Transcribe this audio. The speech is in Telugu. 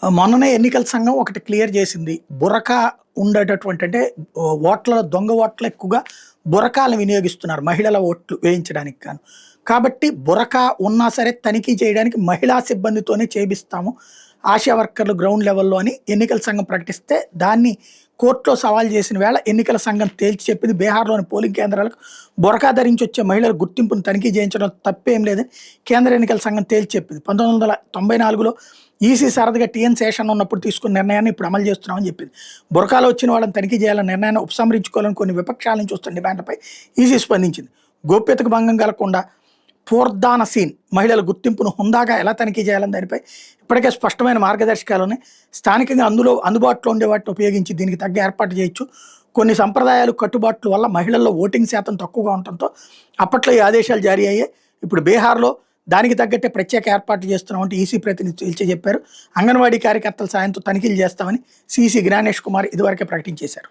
మొన్ననే ఎన్నికల సంఘం ఒకటి క్లియర్ చేసింది. బురకా ఉండేటటువంటి అంటే ఓట్ల దొంగ ఓట్లు ఎక్కువగా బురకాలను వినియోగిస్తున్నారు మహిళల ఓట్లు వేయించడానికి గాను. కాబట్టి బురకా ఉన్నా సరే తనిఖీ చేయడానికి మహిళా సిబ్బందితోనే చేపిస్తాము. ఆశా వర్కర్లు గ్రౌండ్ లెవెల్‌లో అని ఎన్నికల సంఘం ప్రకటిస్తే దాన్ని కోర్టులో సవాల్ చేసిన వేళ ఎన్నికల సంఘం తేల్చి చెప్పింది బీహార్‌లోని పోలింగ్ కేంద్రాలకు బురకా ధరించి వచ్చే మహిళల గుర్తింపును తనిఖీ చేయించడం తప్పేం లేదని కేంద్ర ఎన్నికల సంఘం తేల్చి చెప్పింది. 1994లో ఈసీ సరదాగా టీఎన్ శేషన్ ఉన్నప్పుడు తీసుకున్న నిర్ణయాన్ని ఇప్పుడు అమలు చేస్తున్నామని చెప్పింది. బురకాలో వచ్చిన వాళ్ళని తనిఖీ చేయాలన్న నిర్ణయాన్ని ఉపసంహరించుకోవాలని కొన్ని విపక్షాల నుంచి వస్తున్న డిమాండ్లపై ఈసీ స్పందించింది. గోప్యతకు భంగం కలగకుండా పూర్దాన సీన్ మహిళల గుర్తింపును హుందాగా ఎలా తనిఖీ చేయాలని దానిపై ఇప్పటికే స్పష్టమైన మార్గదర్శకాలని స్థానికంగా అందుబాటులో ఉండే వాటిని ఉపయోగించి దీనికి తగ్గ ఏర్పాటు చేయొచ్చు. కొన్ని సంప్రదాయాలు కట్టుబాట్ల వల్ల మహిళల్లో ఓటింగ్ శాతం తక్కువగా ఉండటంతో అప్పట్లో ఈ ఆదేశాలు జారీ అయ్యాయి. ఇప్పుడు బీహార్లో దానికి తగ్గట్టే ప్రత్యేక ఏర్పాట్లు చేస్తున్నామంటే ఈసీ ప్రతినిధి తేల్చి చెప్పారు. అంగన్వాడీ కార్యకర్తల సాయంతో తనిఖీలు చేస్తామని సీసీ జ్ఞానేష్ కుమార్ ఇదివరకే ప్రకటించేశారు.